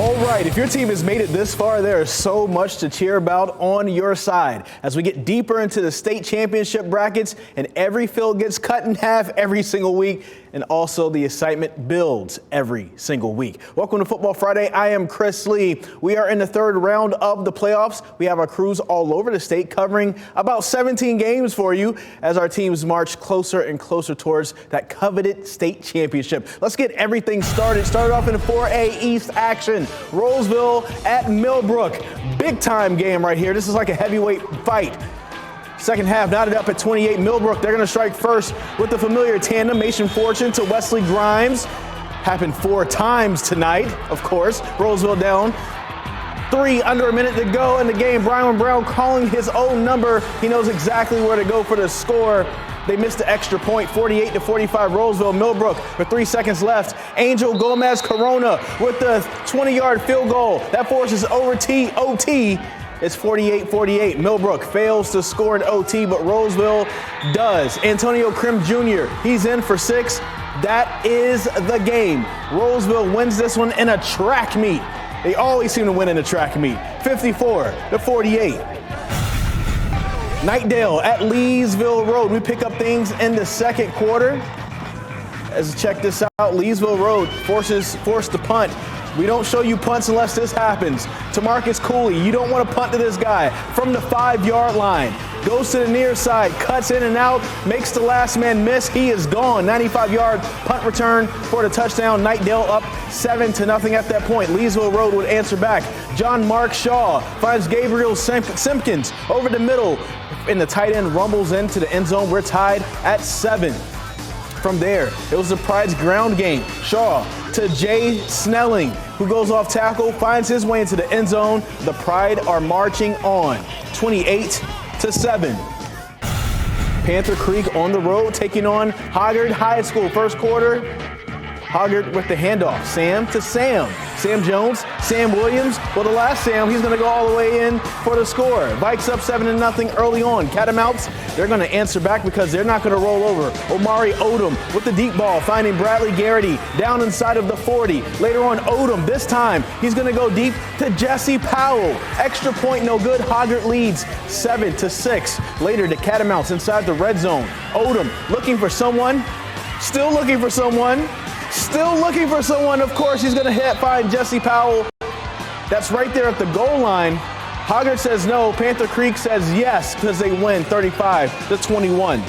All right, if your team has made it this far, there is so much to cheer about on your side. As we get deeper into the state championship brackets and every field gets cut in half every single week, and also the excitement builds every single week. Welcome to Football Friday. I am Chris Lee. We are in the third round of the playoffs. We have our crews all over the state covering about 17 games for you as our teams march closer and closer towards that coveted state championship. Let's get everything started. Started off in the 4A East action. Rolesville at Millbrook. Big time game right here. This is like a heavyweight fight. Second half knotted up at 28. Millbrook, they're going to strike first with the familiar tandem. Mason Fortune to Wesley Grimes. Happened 4 times tonight, of course. Rolesville down 3, under a minute to go in the game. Brian Brown calling his own number. He knows exactly where to go for the score. They missed the extra point, 48-45. Rolesville. Millbrook with 3 seconds left. Angel Gomez Corona with the 20-yard field goal. That forces OT. It's 48-48. Millbrook fails to score in OT, but Rolesville does. Antonio Krim Jr., he's in for 6. That is the game. Rolesville wins this one in a track meet. They always seem to win in a track meet. 54-48. Knightdale at Leesville Road. We pick up things in the second quarter. As check this out, Leesville Road forced the punt. We don't show you punts unless this happens. Tamarcus Cooley, you don't want to punt to this guy from the 5-yard line. Goes to the near side, cuts in and out, makes the last man miss. He is gone. 95-yard punt return for the touchdown. Knightdale up 7-0 at that point. Leesville Road would answer back. John Mark Shaw finds Gabriel Simpkins over the middle, and the tight end rumbles into the end zone. We're tied at 7. From there, it was the Pride's ground game. Shaw to Jay Snelling, who goes off tackle, finds his way into the end zone. The Pride are marching on, 28-7. Panther Creek on the road, taking on Hoggard High School. First quarter, Hoggard with the handoff. Sam to Sam. Sam Jones, Sam Williams. Well, the last Sam, he's going to go all the way in for the score. Vikes up 7-0 early on. Catamounts, they're going to answer back because they're not going to roll over. Omari Odom with the deep ball, finding Bradley Garrity down inside of the 40. Later on, Odom, this time, he's going to go deep to Jesse Powell. Extra point, no good. Hoggard leads 7-6. Later, the Catamounts inside the red zone. Odom looking for someone, still looking for someone. Still looking for someone. Of course, he's going to find Jesse Powell. That's right there at the goal line. Hoggard says no. Panther Creek says yes because they win 35-21.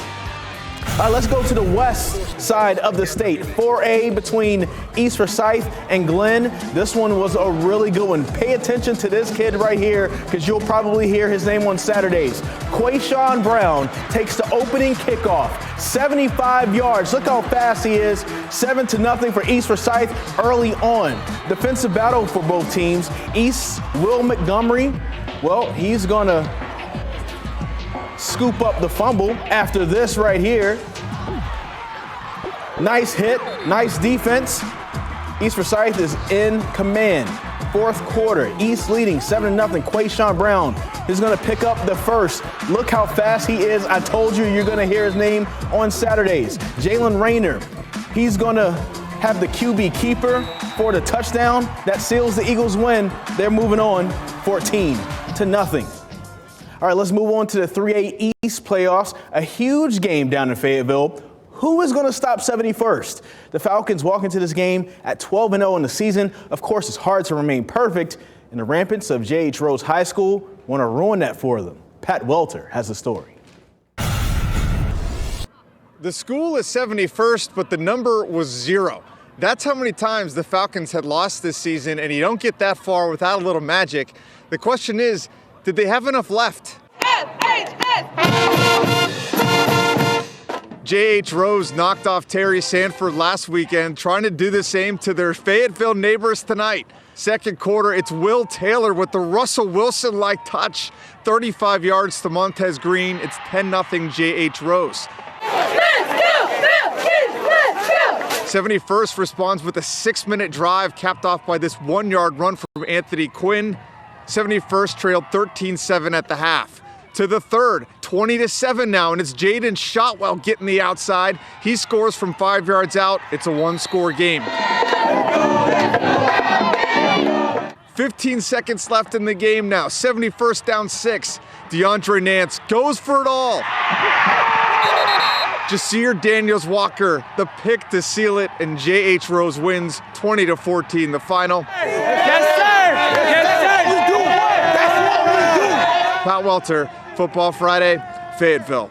All right, let's go to the west side of the state. 4A between East Forsyth and Glenn. This one was a really good one. Pay attention to this kid right here because you'll probably hear his name on Saturdays. Quayshawn Brown takes the opening kickoff. 75 yards. Look how fast he is. 7-0 for East Forsyth early on. Defensive battle for both teams. East, Will Montgomery, well, he's going to scoop up the fumble after this right here. Nice hit, nice defense. East Forsyth is in command. Fourth quarter, East leading 7-0. Quayshawn Brown is going to pick up the first. Look how fast he is. I told you you're going to hear his name on Saturdays. Jalen Rayner, he's going to have the QB keeper for the touchdown. That seals the Eagles' win. They're moving on 14-0. All right, let's move on to the 3A East playoffs. A huge game down in Fayetteville. Who is going to stop 71st? The Falcons walk into this game at 12-0 in the season. Of course, it's hard to remain perfect, and the rampants of J.H. Rose High School want to ruin that for them. Pat Welter has the story. The school is 71st, but the number was 0. That's how many times the Falcons had lost this season, and you don't get that far without a little magic. The question is, did they have enough left? J.H. Rose knocked off Terry Sanford last weekend, trying to do the same to their Fayetteville neighbors tonight. Second quarter, it's Will Taylor with the Russell Wilson-like touch. 35 yards to Montez Green. It's 10-0 J.H. Rose. Let's go! 71st responds with a 6-minute drive capped off by this 1-yard run from Anthony Quinn. 71st trailed 13-7 at the half. To the third, 20-7 now, and it's Jaden Shotwell getting the outside. He scores from 5 yards out. It's a 1-score game. 15 seconds left in the game now. 71st down 6. DeAndre Nance goes for it all. Jasir Daniels-Walker, the pick to seal it, and J.H. Rose wins 20-14 the final. Yes, sir! Yes, sir! You do what? That's what we do! Pat Welter, Football Friday, Fayetteville.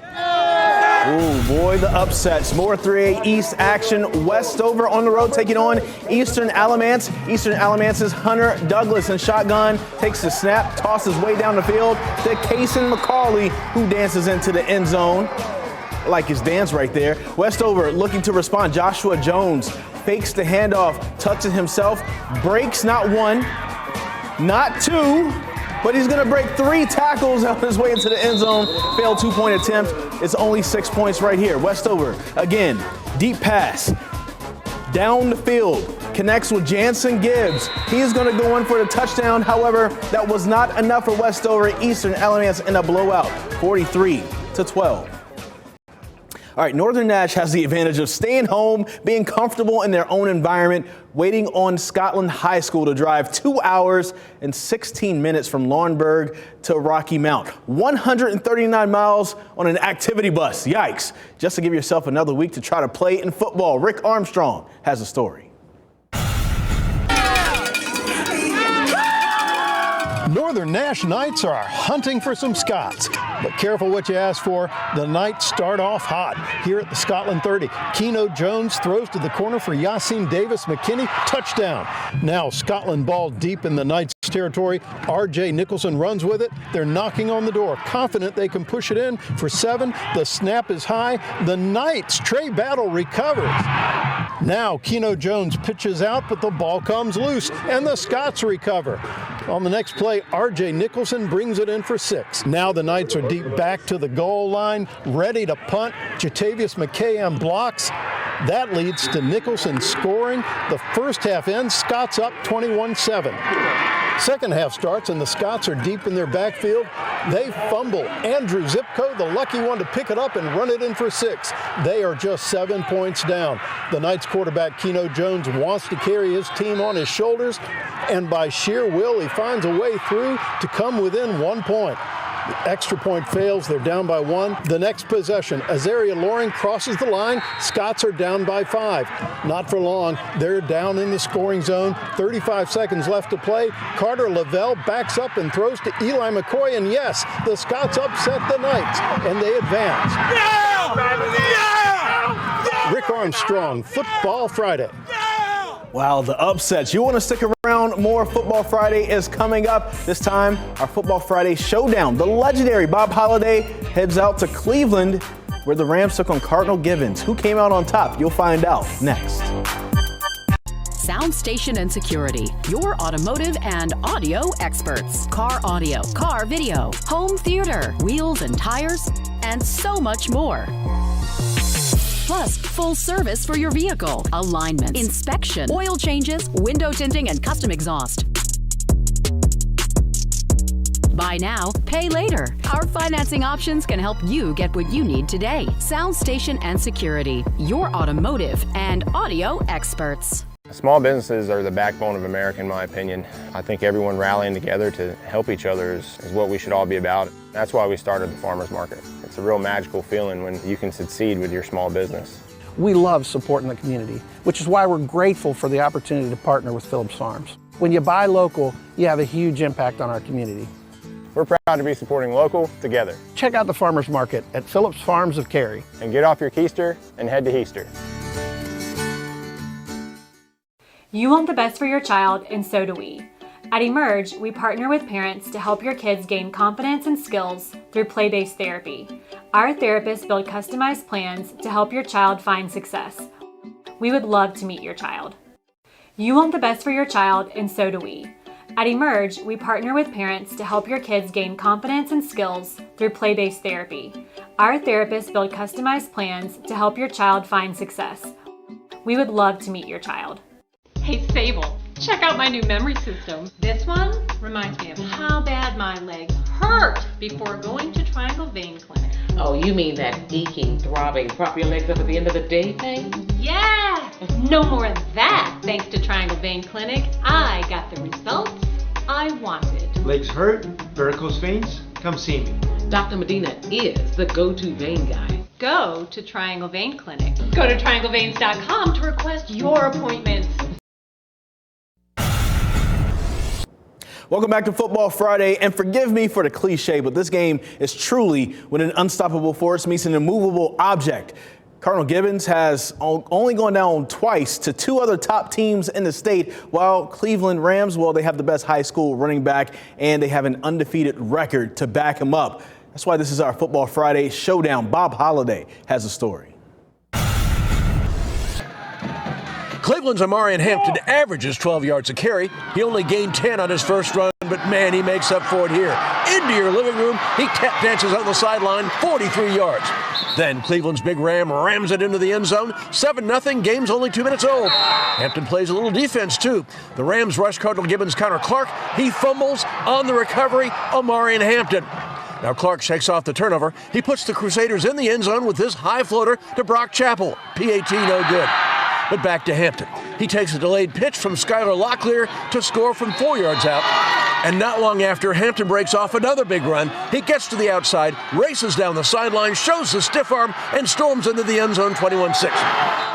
Ooh, boy, the upsets. More 3A East action. Westover on the road taking on Eastern Alamance. Eastern Alamance's Hunter Douglas in shotgun takes the snap, tosses way down the field to Kaysen McCauley, who dances into the end zone. I like his dance right there. Westover looking to respond. Joshua Jones fakes the handoff, touches himself, breaks not one, not two, but he's going to break 3 tackles on his way into the end zone. Failed 2-point attempt. It's only 6 points right here. Westover, again, deep pass. Down the field, connects with Jansen Gibbs. He's going to go in for the touchdown. However, that was not enough for Westover. Eastern Alamance in a blowout, 43-12. All right, Northern Nash has the advantage of staying home, being comfortable in their own environment, waiting on Scotland High School to drive 2 hours and 16 minutes from Laurinburg to Rocky Mount. 139 miles on an activity bus. Yikes. Just to give yourself another week to try to play in football. Rick Armstrong has a story. Northern Nash Knights are hunting for some Scots, but careful what you ask for. The Knights start off hot here at the Scotland 30. Keno Jones throws to the corner for Yassine Davis McKinney. Touchdown. Now Scotland ball deep in the Knights territory. RJ Nicholson runs with it. They're knocking on the door, confident they can push it in for 7. The snap is high. The Knights, Trey Battle recovers. Now Keno Jones pitches out, but the ball comes loose, and the Scots recover. On the next play, RJ Nicholson brings it in for 6. Now the Knights are deep back to the goal line, ready to punt. Jatavius McKayam blocks. That leads to Nicholson scoring. The first half ends, Scots up 21-7. Second half starts, and the Scots are deep in their backfield. They fumble. Andrew Zipko, the lucky one to pick it up and run it in for 6. They are just 7 points down. The Knights quarterback Keno Jones wants to carry his team on his shoulders, and by sheer will, he finds a way through to come within 1 point. The extra point fails. They're down by 1. The next possession, Azaria Loring crosses the line. Scots are down by 5. Not for long. They're down in the scoring zone. 35 seconds left to play. Carter Lavelle backs up and throws to Eli McCoy. And yes, the Scots upset the Knights, and they advance. Yeah! Yeah! Rick Armstrong, Football Friday. Wow, the upsets. You want to stick around? More Football Friday is coming up. This time, our Football Friday showdown. The legendary Bob Holliday heads out to Cleveland, where the Rams took on Cardinal Gibbons. Who came out on top? You'll find out next. Sound Station and Security, your automotive and audio experts. Car audio, car video, home theater, wheels and tires, and so much more. Plus, full service for your vehicle, alignment, inspection, oil changes, window tinting, and custom exhaust. Buy now, pay later. Our financing options can help you get what you need today. Sound Station and Security, your automotive and audio experts. Small businesses are the backbone of America, in my opinion. I think everyone rallying together to help each other is what we should all be about. That's why we started the farmers market. It's a real magical feeling when you can succeed with your small business. We love supporting the community, which is why we're grateful for the opportunity to partner with Phillips Farms. When you buy local, you have a huge impact on our community. We're proud to be supporting local together. Check out the farmers market at Phillips Farms of Cary. And get off your keister and head to Heaster. You want the best for your child, and so do we. At Emerge, we partner with parents to help your kids gain confidence and skills through play-based therapy. Our therapists build customized plans to help your child find success. We would love to meet your child. You want the best for your child, and so do we. At Emerge, we partner with parents to help your kids gain confidence and skills through play-based therapy. Our therapists build customized plans to help your child find success. We would love to meet your child. Hey Sable, check out my new memory system. This one reminds me of how bad my legs hurt before going to Triangle Vein Clinic. Oh, you mean that aching, throbbing, prop your legs up at the end of the day thing? Yeah! No more of that. Thanks to Triangle Vein Clinic, I got the results I wanted. Legs hurt, varicose veins? Come see me. Dr. Medina is the go-to vein guy. Go to Triangle Vein Clinic. Go to triangleveins.com to request your appointment. Welcome back to Football Friday, and forgive me for the cliche, but this game is truly when an unstoppable force meets an immovable object. Cardinal Gibbons has only gone down twice to two other top teams in the state, while Cleveland Rams, well, they have the best high school running back, and they have an undefeated record to back him up. That's why this is our Football Friday showdown. Bob Holliday has a story. Cleveland's Amarian Hampton averages 12 yards a carry. He only gained 10 on his first run, but man, he makes up for it here. Into your living room, he tap dances on the sideline, 43 yards. Then Cleveland's big Ram rams it into the end zone. 7-0, game's only 2 minutes old. Hampton plays a little defense, too. The Rams rush Cardinal Gibbons' Connor Clark. He fumbles on the recovery, Amarian Hampton. Now Clark shakes off the turnover. He puts the Crusaders in the end zone with this high floater to Brock Chappell. PAT no good. But back to Hampton. He takes a delayed pitch from Skylar Locklear to score from 4 yards out. And not long after, Hampton breaks off another big run. He gets to the outside, races down the sideline, shows the stiff arm, and storms into the end zone 21-6.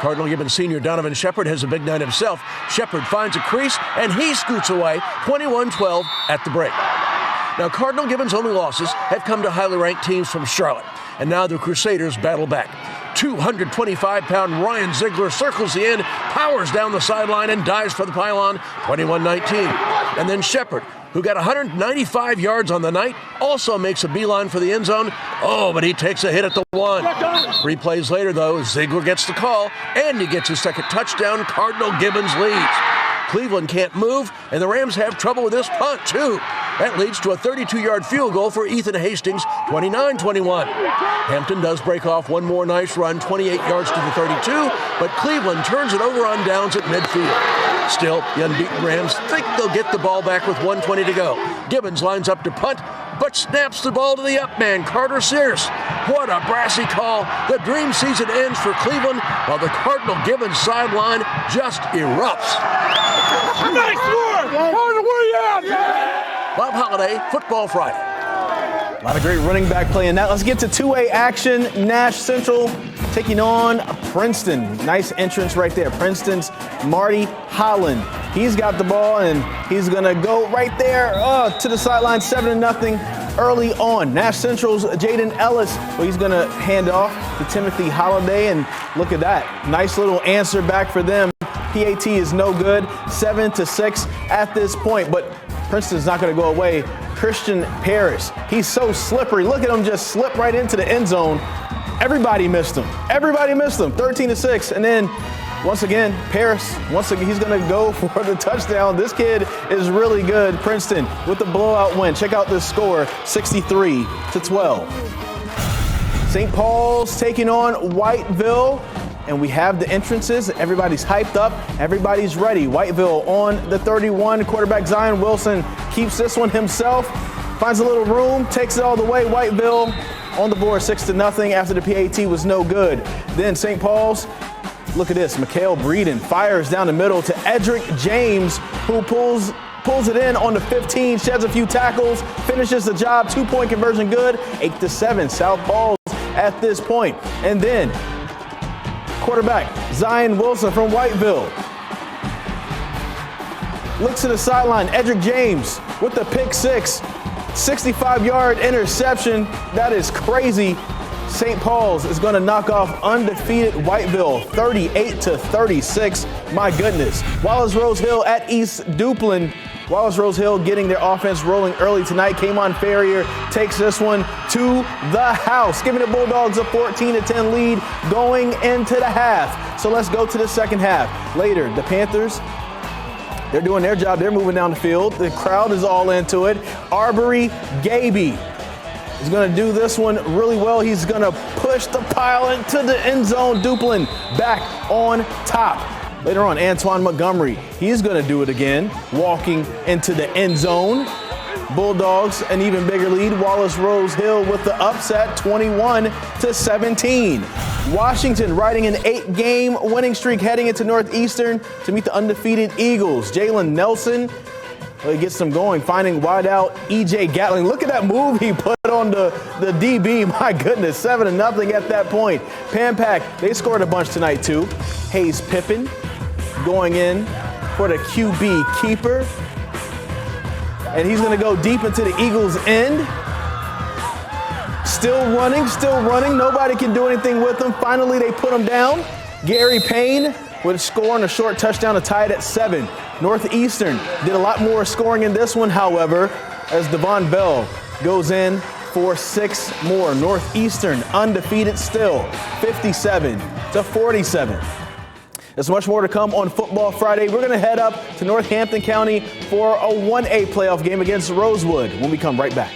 Cardinal Gibbons senior Donovan Shepard has a big night himself. Shepard finds a crease, and he scoots away 21-12 at the break. Now, Cardinal Gibbons' only losses have come to highly ranked teams from Charlotte. And now the Crusaders battle back. 225-pound Ryan Ziegler circles the end, powers down the sideline, and dives for the pylon, 21-19. And then Shepard, who got 195 yards on the night, also makes a beeline for the end zone. Oh, but he takes a hit at the 1. 3 plays later, though, Ziegler gets the call, and he gets his second touchdown. Cardinal Gibbons leads. Cleveland can't move, and the Rams have trouble with this punt, too. That leads to a 32-yard field goal for Ethan Hastings, 29-21. Hampton does break off one more nice run, 28 yards to the 32, but Cleveland turns it over on downs at midfield. Still, the unbeaten Rams think they'll get the ball back with 1:20 to go. Gibbons lines up to punt, but snaps the ball to the up man, Carter Sears. What a brassy call. The dream season ends for Cleveland, while the Cardinal Gibbons sideline just erupts. Nice work! Carter, where you at? Bob Holliday, Football Friday. A lot of great running back play in that. Let's get to 2A action. Nash Central taking on Princeton. Nice entrance right there. Princeton's Marty Holland. He's got the ball, and he's going to go right there to the sideline, 7-0 early on. Nash Central's Jaden Ellis. Well, he's going to hand off to Timothy Holliday, and look at that. Nice little answer back for them. PAT is no good, 7-6 at this point, but Princeton's not going to go away. Christian Parrish, he's so slippery. Look at him just slip right into the end zone. Everybody missed him. 13-6. And then once again, Parrish, he's going to go for the touchdown. This kid is really good. Princeton with the blowout win. Check out this score, 63-12. St. Paul's taking on Whiteville. And we have the entrances. Everybody's hyped up. Everybody's ready. Whiteville on the 31. Quarterback Zion Wilson keeps this one himself. Finds a little room. Takes it all the way. Whiteville on the board 6-0 after the PAT was no good. Then St. Paul's. Look at this. Mikhail Breeden fires down the middle to Edric James, who pulls it in on the 15, sheds a few tackles, finishes the job. 2-point conversion good. 8-7. South Paul's at this point. And then quarterback Zion Wilson from Whiteville looks to the sideline. Edric James with the pick six, 65-yard interception. That is crazy. St. Paul's is going to knock off undefeated Whiteville 38-36. My goodness. Wallace Rose Hill at East Duplin. Wallace Rose Hill getting their offense rolling early tonight. Kamon Ferrier takes this one to the house, giving the Bulldogs a 14-10 lead going into the half. So let's go to the second half. Later, the Panthers, they're doing their job. They're moving down the field. The crowd is all into it. Arbery Gaby is going to do this one really well. He's going to push the pile into the end zone. Duplin back on top. Later on, Antoine Montgomery, he's going to do it again, walking into the end zone. Bulldogs, an even bigger lead. Wallace Rose Hill with the upset, 21-17. Washington riding an 8-game winning streak heading into Northeastern to meet the undefeated Eagles. Jalen Nelson Well, he gets them going, finding wide out E.J. Gatling. Look at that move he put on the DB. My goodness, 7-0 at that point. Pan-Pac, they scored a bunch tonight too. Hayes Pippin going in for the QB keeper. And he's going to go deep into the Eagles' end. Still running. Nobody can do anything with him. Finally, they put him down. Gary Payne with a score and a short touchdown to tie it at 7. Northeastern did a lot more scoring in this one, however, as Devon Bell goes in for 6 more. Northeastern undefeated still, 57-47. There's much more to come on Football Friday. We're going to head up to Northampton County for a 1A playoff game against Rosewood when we come right back.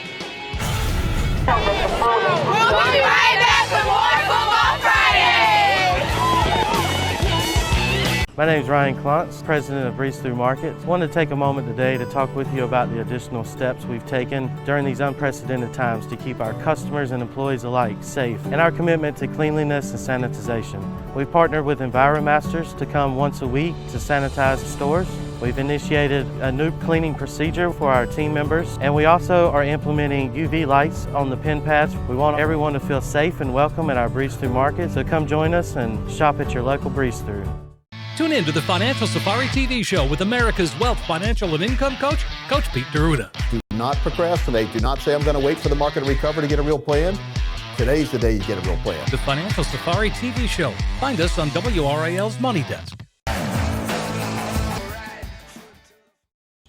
We'll be right back with more Football Friday! My name is Ryan Klontz, president of Breeze Through Markets. I wanted to take a moment today to talk with you about the additional steps we've taken during these unprecedented times to keep our customers and employees alike safe, and our commitment to cleanliness and sanitization. We've partnered with EnviroMasters to come once a week to sanitize stores. We've initiated a new cleaning procedure for our team members, and we also are implementing UV lights on the pen pads. We want everyone to feel safe and welcome at our Breeze Through Market, so come join us and shop at your local Breeze Through. Tune in to the Financial Safari TV show with America's wealth, financial, and income coach, Coach Pete D'Arruda. Do not procrastinate. Do not say, I'm going to wait for the market to recover to get a real plan. Today's the day you get a real plan. The Financial Safari TV show. Find us on WRAL's Money Desk.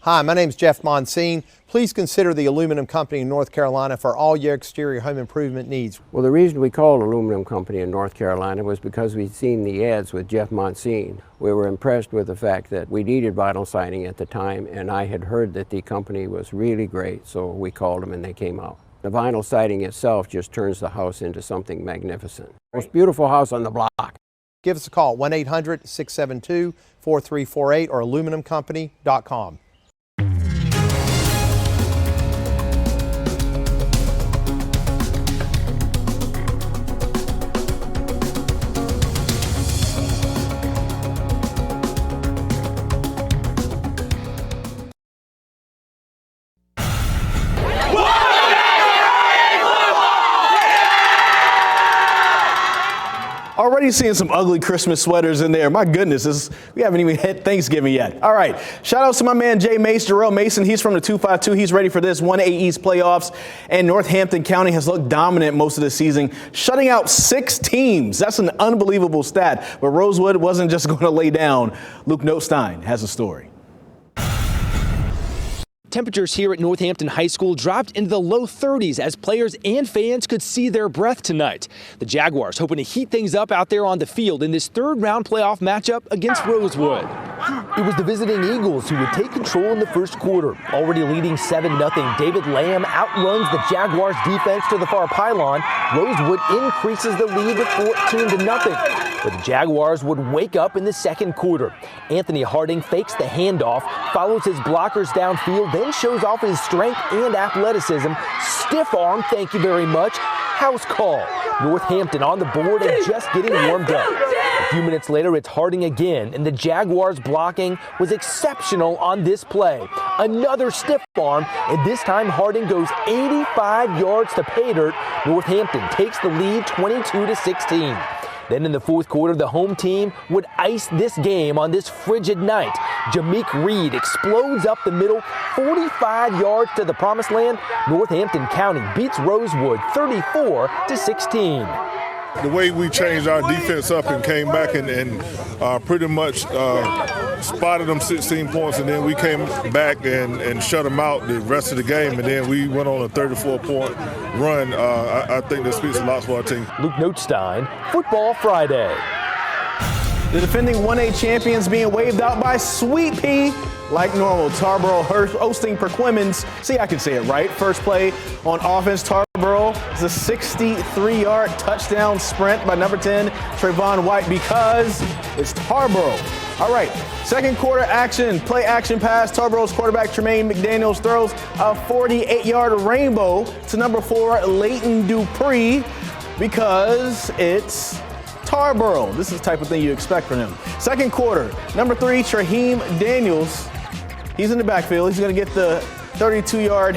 Hi, my name is Jeff Monsine. Please consider the Aluminum Company in North Carolina for all your exterior home improvement needs. Well, the reason we called Aluminum Company in North Carolina was because we'd seen the ads with Jeff Monsine. We were impressed with the fact that we needed vinyl siding at the time, and I had heard that the company was really great, so we called them and they came out. The vinyl siding itself just turns the house into something magnificent. Most beautiful house on the block. Give us a call, 1-800-672-4348 or aluminumcompany.com. Already seeing some ugly Christmas sweaters in there. My goodness, we haven't even hit Thanksgiving yet. All right, shout out to my man Jay Mace, Jarrell Mason. He's from the 252. He's ready for this 1A East playoffs. And Northampton County has looked dominant most of the season, shutting out 6 teams. That's an unbelievable stat. But Rosewood wasn't just going to lay down. Luke Notestein has a story. Temperatures here at Northampton High School dropped into the low 30s as players and fans could see their breath tonight. The Jaguars hoping to heat things up out there on the field in this third-round playoff matchup against Rosewood. It was the visiting Eagles who would take control in the first quarter. Already leading 7-0, David Lamb outruns the Jaguars defense to the far pylon. Rosewood increases the lead to 14-0. But the Jaguars would wake up in the second quarter. Anthony Harding fakes the handoff, follows his blockers downfield, then shows off his strength and athleticism. Stiff arm, thank you very much. House call. Northampton on the board and just getting warmed up. A few minutes later, it's Harding again, and the Jaguars' blocking was exceptional on this play. Another stiff arm, and this time Harding goes 85 yards to pay dirt. Northampton takes the lead 22-16. Then in the fourth quarter, the home team would ice this game on this frigid night. Jameek Reed explodes up the middle, 45 yards to the promised land. Northampton County beats Rosewood 34-16. The way we changed our defense up and came back and pretty much spotted them 16 points, and then we came back and shut them out the rest of the game, and then we went on a 34-point run. I think that speaks a lot for our team. Luke Notestein, Football Friday. The defending 1A champions being waved out by Sweet Pea. Like normal, Tarboro hosting Perquimans. See, I can say it right. First play on offense, Tarboro is a 63-yard touchdown sprint by number 10, Trayvon White, because it's Tarboro. All right, second quarter action, play action pass. Tarboro's quarterback, Tremaine McDaniels, throws a 48-yard rainbow to number 4, Leighton Dupree, because it's Tarboro. This is the type of thing you expect from him. Second quarter, number 3, Traheem Daniels He's in the backfield. He's going to get the 32-yard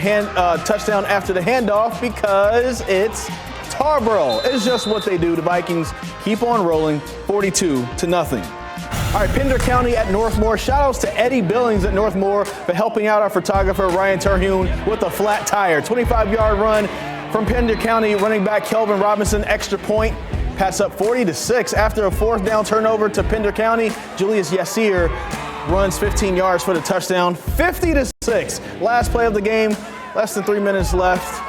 touchdown after the handoff because it's Tarboro. It's just what they do. The Vikings keep on rolling, 42-0. All right, Pender County at Northmore. Shout-outs to Eddie Billings at Northmore for helping out our photographer, Ryan Terhune, with a flat tire. 25-yard run from Pender County running back Kelvin Robinson, extra point. Pass up 40-6 after a fourth down turnover to Pender County. Julius Yassir runs 15 yards for the touchdown, 50-6. Last play of the game, less than 3 minutes left.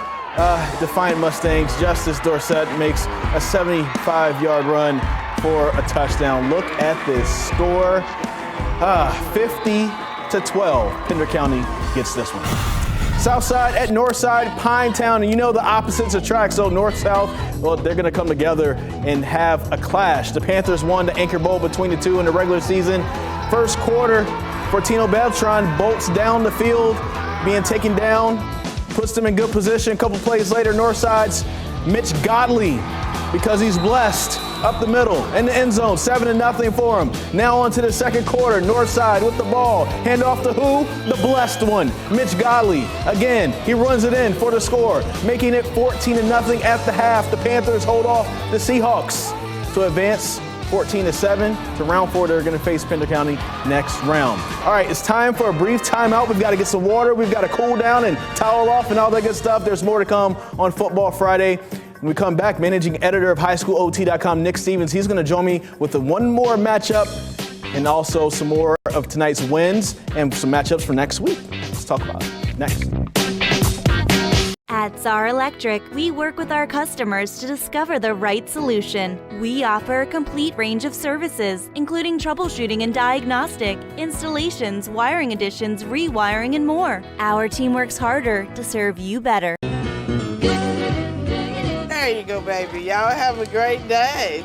Defiant Mustangs, Justice Dorsett makes a 75-yard run for a touchdown. Look at this score, 50-12. Pender County gets this one. Southside at Northside, Pinetown, and you know the opposites attract, so North-South, well, they're going to come together and have a clash. The Panthers won the Anchor Bowl between the two in the regular season. First quarter, Fortino Beltran bolts down the field, being taken down, puts them in good position. A couple plays later, Northside's Mitch Godley, because he's blessed, up the middle in the end zone, 7-0 for him. Now on to the second quarter, Northside with the ball. Hand off to who? The blessed one, Mitch Godley. Again, he runs it in for the score, making it 14-0 at the half. The Panthers hold off the Seahawks to advance 14-7 to round 4. They're going to face Pender County next round. All right, it's time for a brief timeout. We've got to get some water. We've got to cool down and towel off and all that good stuff. There's more to come on Football Friday. When we come back, managing editor of HighSchoolOT.com, Nick Stevens, he's going to join me with one more matchup and also some more of tonight's wins and some matchups for next week. Let's talk about it next. At Czar Electric, we work with our customers to discover the right solution. We offer a complete range of services, including troubleshooting and diagnostic, installations, wiring additions, rewiring, and more. Our team works harder to serve you better. There you go, baby. Y'all have a great day.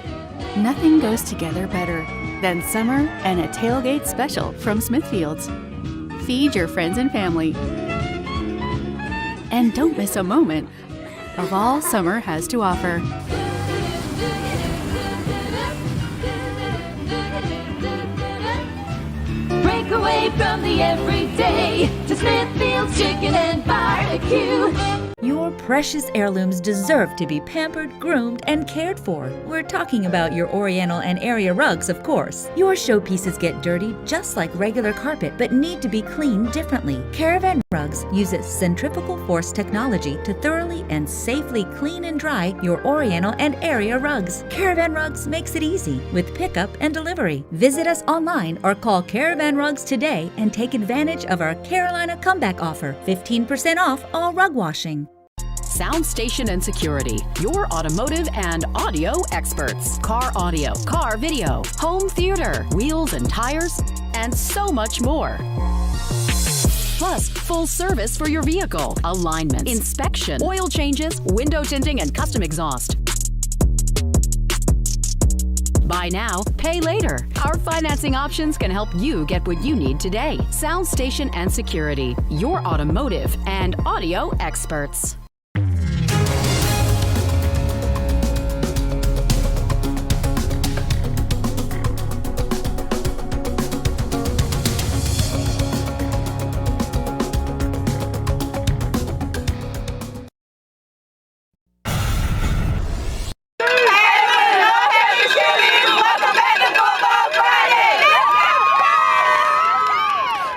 Nothing goes together better than summer and a tailgate special from Smithfield's. Feed your friends and family. And don't miss a moment of all summer has to offer. Break away from the everyday to Smithfield's Chicken and Barbecue. Your precious heirlooms deserve to be pampered, groomed, and cared for. We're talking about your Oriental and area rugs, of course. Your showpieces get dirty just like regular carpet, but need to be cleaned differently. Caravan Rugs uses centrifugal force technology to thoroughly and safely clean and dry your Oriental and area rugs. Caravan Rugs makes it easy with pickup and delivery. Visit us online or call Caravan Rugs today and take advantage of our Carolina Comeback offer, 15% off all rug washing. Sound Station and Security, your automotive and audio experts. Car audio, car video, home theater, wheels and tires, and so much more. Plus, full service for your vehicle, alignments, inspection, oil changes, window tinting, and custom exhaust. Buy now, pay later. Our financing options can help you get what you need today. Sound Station and Security, your automotive and audio experts.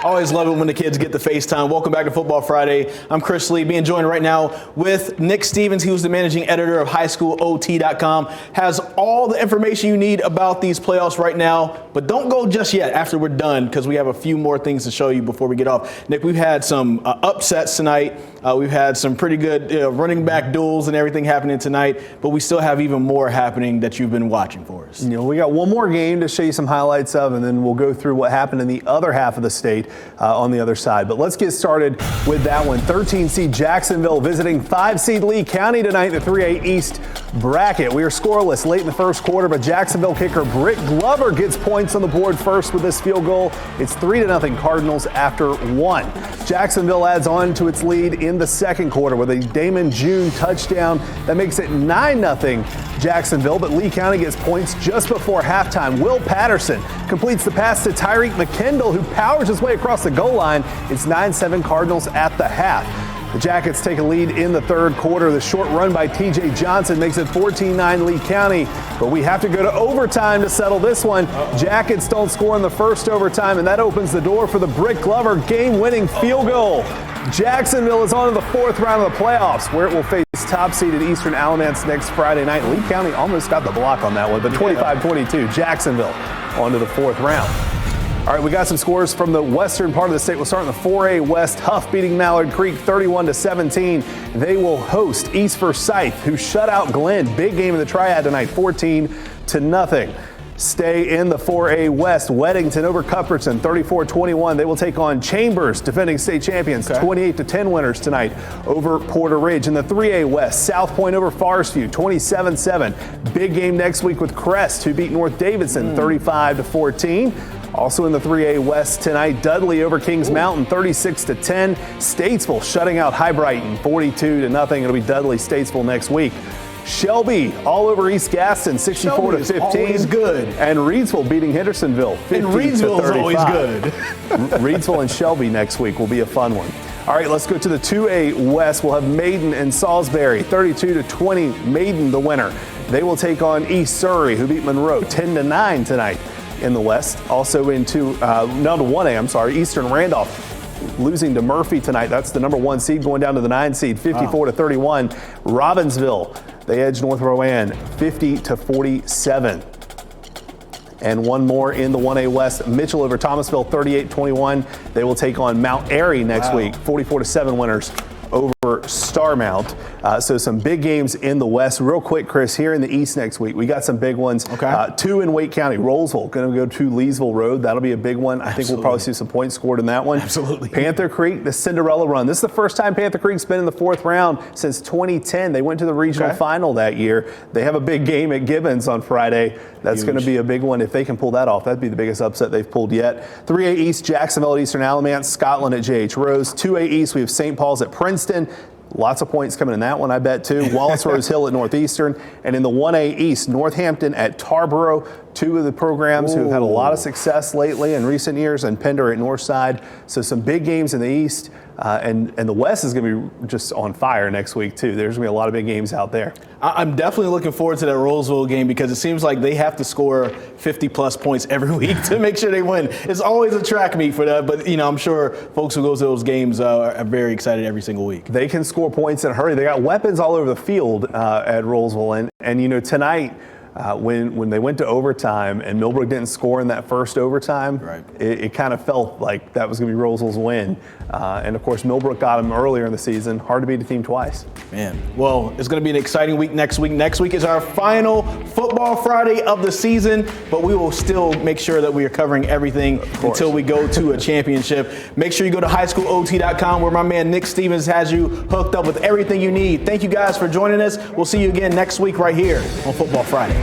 Always love it when the kids get the FaceTime. Welcome back to Football Friday. I'm Chris Lee, being joined right now with Nick Stevens. He was the managing editor of HighSchoolOT.com. Has all the information you need about these playoffs right now, but don't go just yet after we're done because we have a few more things to show you before we get off. Nick, we've had some upsets tonight. We've had some pretty good running back duels and everything happening tonight, but we still have even more happening that you've been watching for us. We got one more game to show you some highlights of, and then we'll go through what happened in the other half of the state on the other side. But let's get started with that one. 13 seed Jacksonville visiting 5 seed Lee County tonight in the 3A East bracket. We are scoreless late in the first quarter, but Jacksonville kicker Britt Glover gets points on the board first with this field goal. It's 3-0 Cardinals after 1. Jacksonville adds on to its lead in the second quarter with a Damon June touchdown that makes it 9-0 Jacksonville, but Lee County gets points just before halftime. Will Patterson completes the pass to Tyreek McKendall, who powers his way across the goal line. It's 9-7 Cardinals at the half. The Jackets take a lead in the third quarter. The short run by T.J. Johnson makes it 14-9 Lee County, but we have to go to overtime to settle this one. Jackets don't score in the first overtime, and that opens the door for the Britt Glover game-winning field goal. Jacksonville is on to the fourth round of the playoffs, where it will face top-seeded Eastern Alamance next Friday night. Lee County almost got the block on that one, but 25-22, Jacksonville on to the fourth round. All right, we got some scores from the western part of the state. We'll start in the 4A West. Huff beating Mallard Creek 31-17. They will host East Forsyth, who shut out Glenn. Big game in the Triad tonight, 14-0. Stay in the 4A West. Weddington over Cuthbertson, 34-21. They will take on Chambers, defending state champions, 28-10 winners tonight over Porter Ridge. In the 3A West, South Point over Forest View, 27-7. Big game next week with Crest, who beat North Davidson, 35-14. Also in the 3A West tonight, Dudley over Kings Mountain, 36-10. Statesville shutting out High Brighton, 42-0. It'll be Dudley Statesville next week. Shelby all over East Gaston, 64-15. Always good. And Reedsville beating Hendersonville, 50-35. And Reedsville's always good. Reedsville and Shelby next week will be a fun one. All right, let's go to the 2A West. We'll have Maiden and Salisbury, 32-20. Maiden the winner. They will take on East Surrey, who beat Monroe, 10-9 tonight in the West. Also into number 1A, I'm sorry, Eastern Randolph losing to Murphy tonight. That's the number 1 seed going down to the 9 seed, 54-31. Robbinsville, they edge North Rowan, 50-47. And one more in the 1A West. Mitchell over Thomasville, 38-21. They will take on Mount Airy next week, 44-7 winners over Starmount. So some big games in the West. Real quick, Chris, here in the East next week, we got some big ones. Two in Wake County. Rollsville going to go to Leesville Road. That'll be a big one. I think we'll probably see some points scored in that one. Absolutely. Panther Creek, the Cinderella run. This is the first time Panther Creek's been in the fourth round since 2010. They went to the regional final that year. They have a big game at Gibbons on Friday. That's going to be a big one. If they can pull that off, that'd be the biggest upset they've pulled yet. 3A East, Jacksonville at Eastern Alamance, Scotland at J.H. Rose. 2A East, we have St. Paul's at Princeton. Lots of points coming in that one, I bet, too. Wallace Rose Hill at Northeastern. And in the 1A East, Northampton at Tarboro. Two of the programs who have had a lot of success lately in recent years, and Pender at Northside. So some big games in the East. And the West is going to be just on fire next week, too. There's going to be a lot of big games out there. I'm definitely looking forward to that Roseville game because it seems like they have to score 50-plus points every week to make sure they win. It's always a track meet for that, but, I'm sure folks who go to those games are very excited every single week. They can score points in a hurry. They got weapons all over the field at Roseville. And tonight, when they went to overtime and Millbrook didn't score in that first overtime, it kind of felt like that was going to be Roseville's win. And, of course, Millbrook got them earlier in the season. Hard to beat a team twice. Man, well, it's going to be an exciting week next week. Next week is our final Football Friday of the season, but we will still make sure that we are covering everything until we go to a championship. Make sure you go to HighSchoolOT.com where my man Nick Stevens has you hooked up with everything you need. Thank you guys for joining us. We'll see you again next week right here on Football Friday.